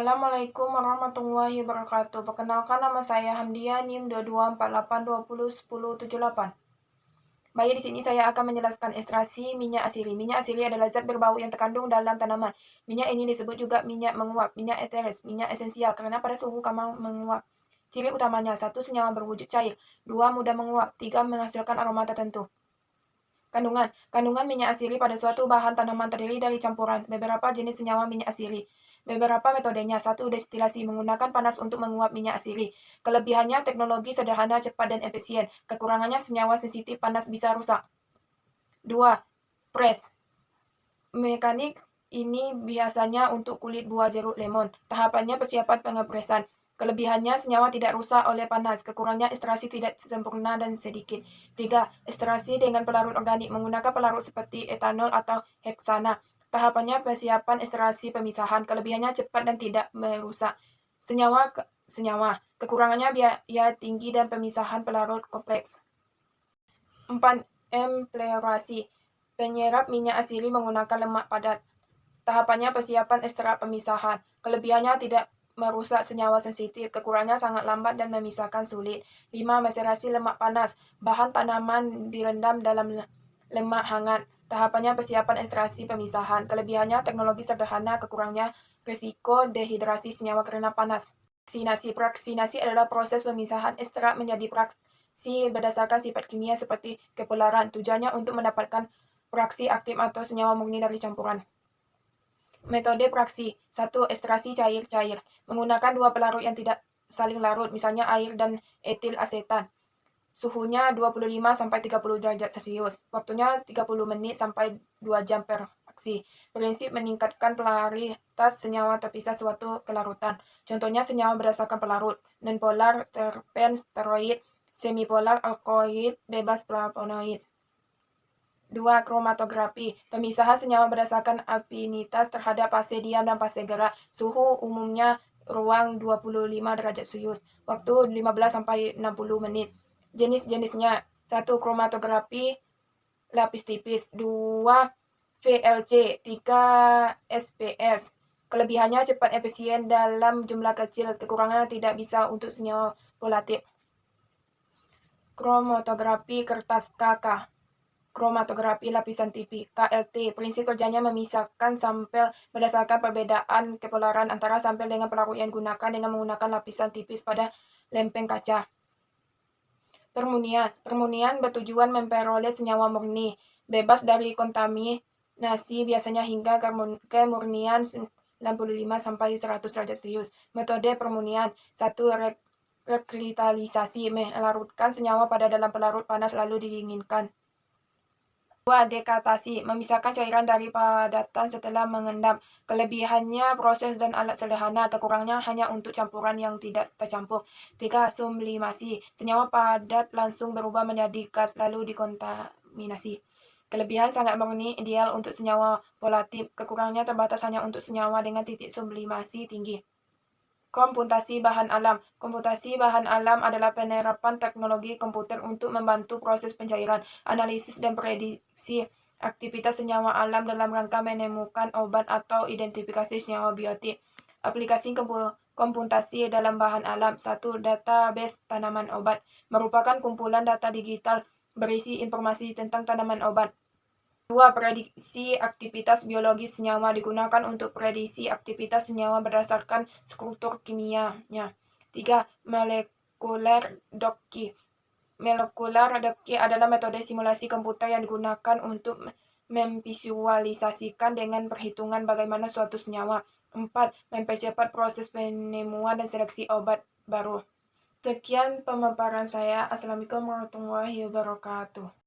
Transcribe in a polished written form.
Assalamualaikum warahmatullahi wabarakatuh. Perkenalkan, nama saya Hamdia, NIM 2248201078. Baik, di sini saya akan menjelaskan ekstraksi minyak asili. Minyak asili adalah zat berbau yang terkandung dalam tanaman. Minyak ini disebut juga minyak menguap, minyak eteris, minyak esensial karena pada suhu kamar menguap. Ciri utamanya: 1. Senyawa berwujud cair. 2. Mudah menguap. 3. Menghasilkan aroma tertentu. Kandungan minyak asili pada suatu bahan tanaman terdiri dari campuran beberapa jenis senyawa minyak asili. Beberapa metodenya: 1. Destilasi, menggunakan panas untuk menguap minyak asili. Kelebihannya, teknologi sederhana, cepat, dan efisien. Kekurangannya, senyawa sensitif panas bisa rusak. 2. Press. Mekanik ini biasanya untuk kulit buah jeruk lemon. Tahapannya persiapan pengepresan. Kelebihannya, senyawa tidak rusak oleh panas. Kekurangannya, ekstraksi tidak sempurna dan sedikit. 3. Ekstraksi dengan pelarut organik, menggunakan pelarut seperti etanol atau heksana. Tahapannya persiapan ekstraksi pemisahan. Kelebihannya cepat dan tidak merusak. Senyawa. Kekurangannya biaya tinggi dan pemisahan pelarut kompleks. 4. Empleorasi. Penyerap minyak asili menggunakan lemak padat. Tahapannya persiapan ekstrak pemisahan. Kelebihannya tidak merusak senyawa sensitif. Kekurangannya sangat lambat dan memisahkan sulit. 5. Maserasi lemak panas. Bahan tanaman direndam dalam lemak hangat. Tahapannya persiapan ekstraksi pemisahan. Kelebihannya teknologi sederhana. Kekurangannya risiko dehidrasi senyawa karena panas. Fraksinasi adalah proses pemisahan ekstrak menjadi fraksi berdasarkan sifat kimia seperti kepolaran. Tujuannya untuk mendapatkan fraksi aktif atau senyawa murni dari campuran. Metode fraksi. 1. Ekstraksi cair-cair. Menggunakan dua pelarut yang tidak saling larut, misalnya air dan etil asetan. Suhunya 25-30 derajat Celcius. Waktunya 30 menit sampai 2 jam per aksi. Prinsip meningkatkan polaritas senyawa terpisah suatu kelarutan. Contohnya senyawa berdasarkan pelarut: nonpolar terpen steroid, semipolar alkoid, bebas flavonoid. 2. Kromatografi. Pemisahan senyawa berdasarkan afinitas terhadap fase diam dan fase gerak. Suhu umumnya ruang 25 derajat Celcius. Waktu 15-60 menit. Jenis-jenisnya: 1. Kromatografi lapis tipis. 2. VLC. 3. SPF. Kelebihannya cepat, efisien dalam jumlah kecil. Kekurangannya tidak bisa untuk senyawa volatil. Kromatografi kertas KK. Kromatografi lapisan tipis KLT. Prinsip kerjanya memisahkan sampel berdasarkan perbedaan kepolaran antara sampel dengan pelarut yang digunakan dengan menggunakan lapisan tipis pada lempeng kaca. Permurnian bertujuan memperoleh senyawa murni, bebas dari kontaminasi, biasanya hingga kemurnian 95-100 derajat Celcius. Metode permurnian: 1. Rekristalisasi, melarutkan senyawa pada dalam pelarut panas lalu didinginkan. 2. Dekatasi, memisahkan cairan dari padatan setelah mengendap. Kelebihannya proses dan alat sederhana. Kekurangannya hanya untuk campuran yang tidak tercampur. 3. Sublimasi, senyawa padat langsung berubah menjadi gas lalu dikontaminasi. Kelebihan sangat murni, ideal untuk senyawa volatil. Kekurangannya terbatas hanya untuk senyawa dengan titik sublimasi tinggi. Komputasi bahan alam. Komputasi bahan alam adalah penerapan teknologi komputer untuk membantu proses pencairan, analisis, dan prediksi aktivitas senyawa alam dalam rangka menemukan obat atau identifikasi senyawa biotik. Aplikasi komputasi dalam bahan alam. 1. Database tanaman obat. Merupakan kumpulan data digital berisi informasi tentang tanaman obat. 2. Prediksi aktivitas biologis senyawa. Digunakan untuk prediksi aktivitas senyawa berdasarkan struktur kimianya. 3. Molecular docky. Molecular docky adalah metode simulasi komputer yang digunakan untuk memvisualisasikan dengan perhitungan bagaimana suatu senyawa. 4. Mempercepat proses penemuan dan seleksi obat baru. Sekian pemaparan saya. Assalamualaikum warahmatullahi wabarakatuh.